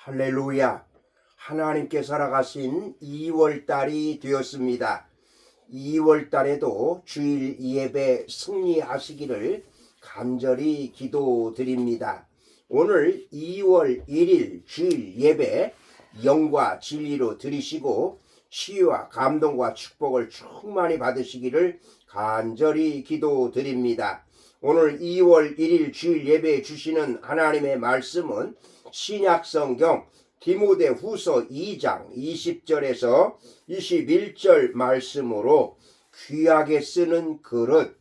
할렐루야. 하나님께 살아가신 2월달이 되었습니다. 2월달에도 주일 예배 승리하시기를 간절히 기도드립니다. 오늘 2월 1일 주일 예배 영과 진리로 드리시고 치유와 감동과 축복을 충만히 받으시기를 간절히 기도드립니다. 오늘 2월 1일 주일 예배에 주시는 하나님의 말씀은 신약성경 디모데후서 2장 20절에서 21절 말씀으로 귀하게 쓰는 그릇,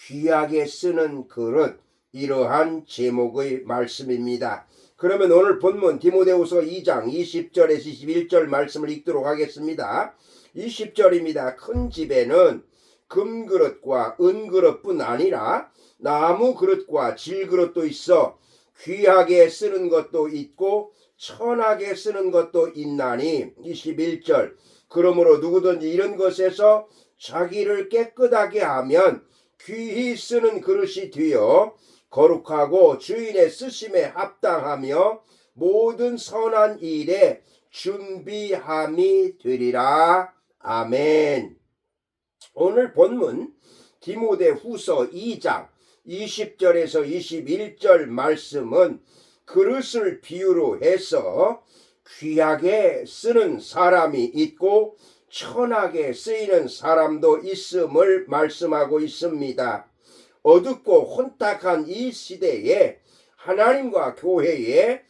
귀하게 쓰는 그릇, 이러한 제목의 말씀입니다. 그러면 오늘 본문 디모데후서 2장 20절에서 21절 말씀을 읽도록 하겠습니다. 20절입니다. 큰 집에는 금그릇과 은그릇뿐 아니라 나무 그릇과 질그릇도 있어 귀하게 쓰는 것도 있고 천하게 쓰는 것도 있나니 21절 그러므로 누구든지 이런 것에서 자기를 깨끗하게 하면 귀히 쓰는 그릇이 되어 거룩하고 주인의 쓰심에 합당하며 모든 선한 일에 준비함이 되리라. 아멘. 오늘 본문 디모데후서 2장 20절에서 21절 말씀은 그릇을 비유로 해서 귀하게 쓰는 사람이 있고 천하게 쓰이는 사람도 있음을 말씀하고 있습니다. 어둡고 혼탁한 이 시대에 하나님과 교회에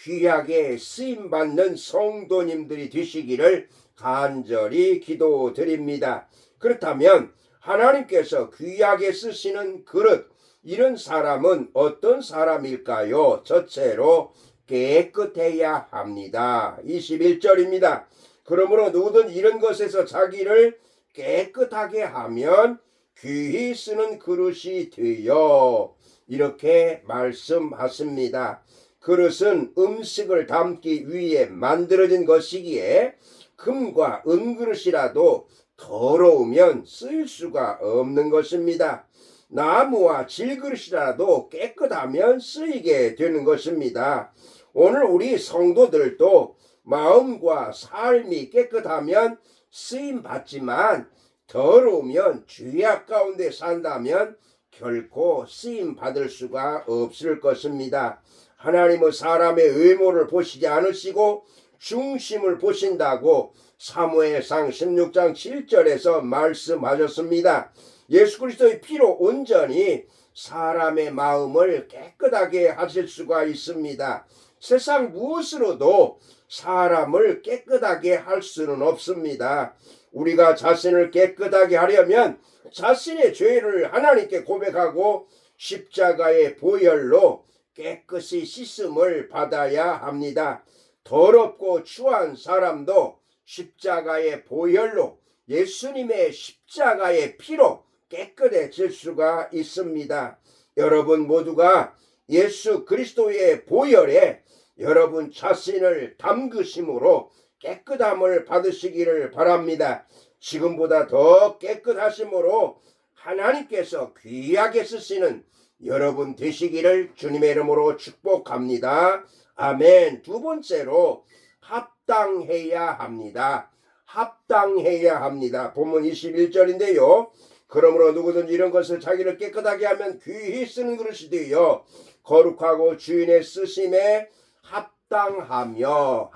귀하게 쓰임받는 성도님들이 되시기를 간절히 기도드립니다. 그렇다면 하나님께서 귀하게 쓰시는 그릇, 이런 사람은 어떤 사람일까요? 첫째로 깨끗해야 합니다. 21절입니다. 그러므로 누구든 이런 것에서 자기를 깨끗하게 하면 귀히 쓰는 그릇이 되어, 이렇게 말씀하십니다. 그릇은 음식을 담기 위해 만들어진 것이기에 금과 은그릇이라도 더러우면 쓰일 수가 없는 것입니다. 나무와 질그릇이라도 깨끗하면 쓰이게 되는 것입니다. 오늘 우리 성도들도 마음과 삶이 깨끗하면 쓰임 받지만 더러우면 죄악 가운데 산다면 결코 쓰임 받을 수가 없을 것입니다. 하나님은 사람의 외모를 보시지 않으시고 중심을 보신다고 사무엘상 16장 7절에서 말씀하셨습니다. 예수 그리스도의 피로 온전히 사람의 마음을 깨끗하게 하실 수가 있습니다. 세상 무엇으로도 사람을 깨끗하게 할 수는 없습니다. 우리가 자신을 깨끗하게 하려면 자신의 죄를 하나님께 고백하고 십자가의 보혈로 깨끗이 씻음을 받아야 합니다. 더럽고 추한 사람도 십자가의 보혈로 예수님의 십자가의 피로 깨끗해질 수가 있습니다. 여러분 모두가 예수 그리스도의 보혈에 여러분 자신을 담그심으로 깨끗함을 받으시기를 바랍니다. 지금보다 더 깨끗하심으로 하나님께서 귀하게 쓰시는 여러분 되시기를 주님의 이름으로 축복합니다. 아멘. 두 번째로 합당해야 합니다. 합당해야 합니다. 본문 21절인데요. 그러므로 누구든지 이런 것을 자기를 깨끗하게 하면 귀히 쓰는 그릇이 되어 거룩하고 주인의 쓰심에 합당하며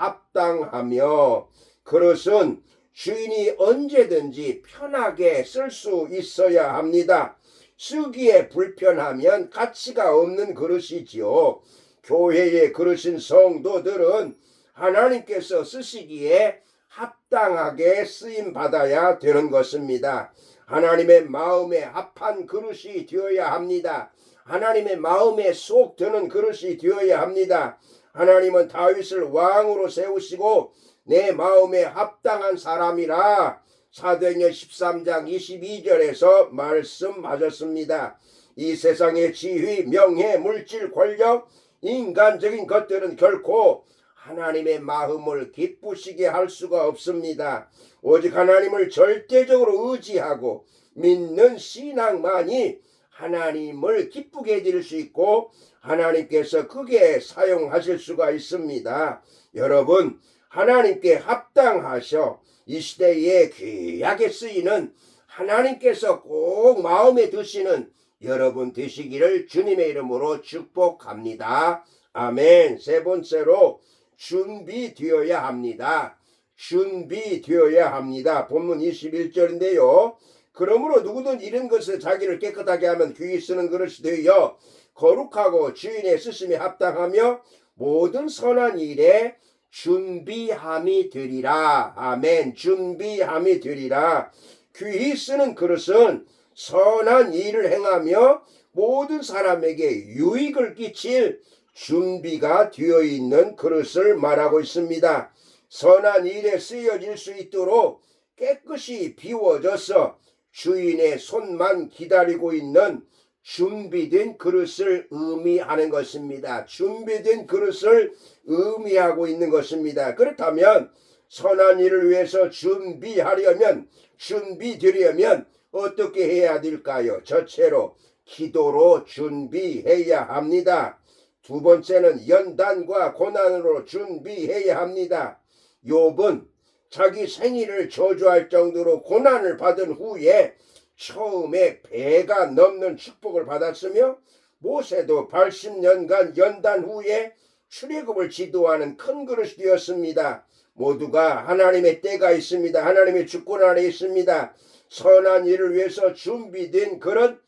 그릇은 주인이 언제든지 편하게 쓸 수 있어야 합니다. 쓰기에 불편하면 가치가 없는 그릇이지요. 교회에 그릇인 성도들은 하나님께서 쓰시기에 합당하게 쓰임 받아야 되는 것입니다. 하나님의 마음에 합한 그릇이 되어야 합니다. 하나님의 마음에 쏙 드는 그릇이 되어야 합니다. 하나님은 다윗을 왕으로 세우시고 내 마음에 합당한 사람이라 사도행전 13장 22절에서 말씀하셨습니다. 이 세상의 지위, 명예, 물질, 권력, 인간적인 것들은 결코 하나님의 마음을 기쁘시게 할 수가 없습니다. 오직 하나님을 절대적으로 의지하고 믿는 신앙만이 하나님을 기쁘게 해드릴 수 있고 하나님께서 크게 사용하실 수가 있습니다. 여러분, 하나님께 합당하셔 이 시대에 귀하게 쓰이는 하나님께서 꼭 마음에 드시는 여러분 되시기를 주님의 이름으로 축복합니다. 아멘. 세 번째로 준비되어야 합니다. 준비되어야 합니다. 본문 21절인데요. 그러므로 누구든 이런 것을 자기를 깨끗하게 하면 귀히 쓰는 그릇이 되어 거룩하고 주인의 쓰심에 합당하며 모든 선한 일에 준비함이 되리라. 아멘. 준비함이 되리라. 귀히 쓰는 그릇은 선한 일을 행하며 모든 사람에게 유익을 끼칠 준비가 되어 있는 그릇을 말하고 있습니다. 선한 일에 쓰여질 수 있도록 깨끗이 비워져서 주인의 손만 기다리고 있는 준비된 그릇을 의미하는 것입니다. 준비된 그릇을 의미하고 있는 것입니다. 그렇다면 선한 일을 위해서 준비되려면 어떻게 해야 될까요? 첫째로 기도로 준비해야 합니다. 두 번째는 연단과 고난으로 준비해야 합니다. 욥은 자기 생일을 저주할 정도로 고난을 받은 후에 처음에 배가 넘는 축복을 받았으며 모세도 80년간 연단 후에 출애굽을 지도하는 큰 그릇이 되었습니다. 모두가 하나님의 때가 있습니다. 하나님의 주권 아래 있습니다. 선한 일을 위해서 준비된 그릇,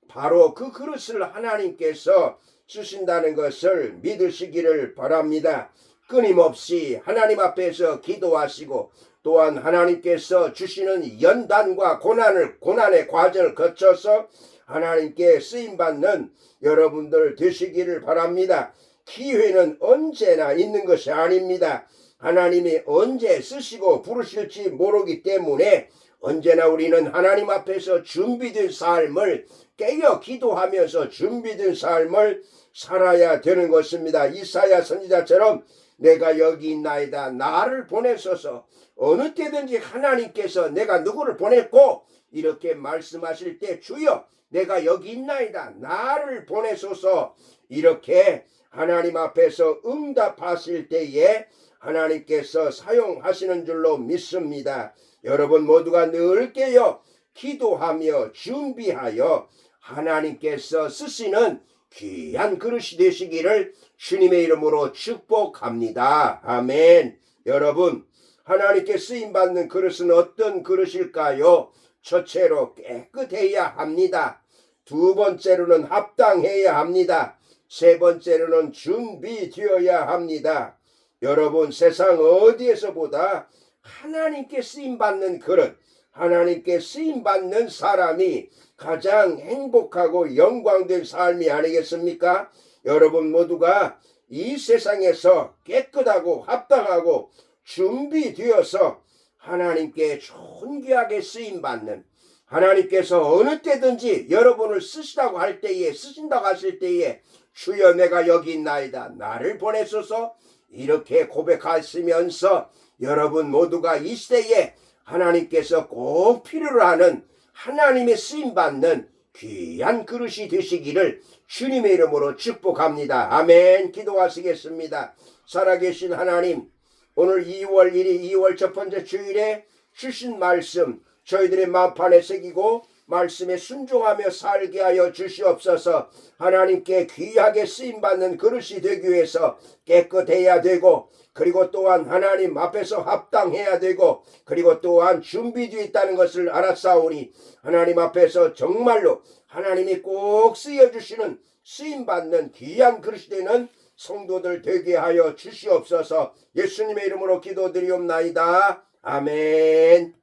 바로 그 그릇을 하나님께서 주신다는 것을 믿으시기를 바랍니다. 끊임없이 하나님 앞에서 기도하시고 또한 하나님께서 주시는 연단과 고난의 과정을 거쳐서 하나님께 쓰임받는 여러분들 되시기를 바랍니다. 기회는 언제나 있는 것이 아닙니다. 하나님이 언제 쓰시고 부르실지 모르기 때문에 언제나 우리는 하나님 앞에서 준비된 삶을 깨어 기도하면서 준비된 삶을 살아야 되는 것입니다. 이사야 선지자처럼 내가 여기 있나이다 나를 보내소서. 어느 때든지 하나님께서 내가 누구를 보냈고 이렇게 말씀하실 때 주여 내가 여기 있나이다 나를 보내소서 이렇게 하나님 앞에서 응답하실 때에 하나님께서 사용하시는 줄로 믿습니다. 여러분 모두가 늘 깨어 기도하며 준비하여 하나님께서 쓰시는 귀한 그릇이 되시기를 주님의 이름으로 축복합니다. 아멘. 여러분, 하나님께 쓰임받는 그릇은 어떤 그릇일까요? 첫째로 깨끗해야 합니다. 두 번째로는 합당해야 합니다. 세 번째로는 준비되어야 합니다. 여러분, 세상 어디에서보다 하나님께 쓰임받는 그릇, 하나님께 쓰임받는 사람이 가장 행복하고 영광된 삶이 아니겠습니까? 여러분 모두가 이 세상에서 깨끗하고 합당하고 준비되어서 하나님께 존귀하게 쓰임받는, 하나님께서 어느 때든지 여러분을 쓰신다고 하실 때에 주여 내가 여기 있나이다 나를 보내소서 이렇게 고백하시면서 여러분 모두가 이 시대에 하나님께서 꼭 필요로 하는 하나님의 쓰임받는 귀한 그릇이 되시기를 주님의 이름으로 축복합니다. 아멘. 기도하시겠습니다. 살아계신 하나님, 오늘 2월 1일 2월 첫 번째 주일에 주신 말씀 저희들의 마음판에 새기고 말씀에 순종하며 살게 하여 주시옵소서. 하나님께 귀하게 쓰임받는 그릇이 되기 위해서 깨끗해야 되고 그리고 또한 하나님 앞에서 합당해야 되고 그리고 또한 준비되어 있다는 것을 알았사오니 하나님 앞에서 정말로 하나님이 꼭 쓰여주시는 쓰임받는 귀한 그릇이 되는 성도들 되게 하여 주시옵소서. 예수님의 이름으로 기도드리옵나이다. 아멘.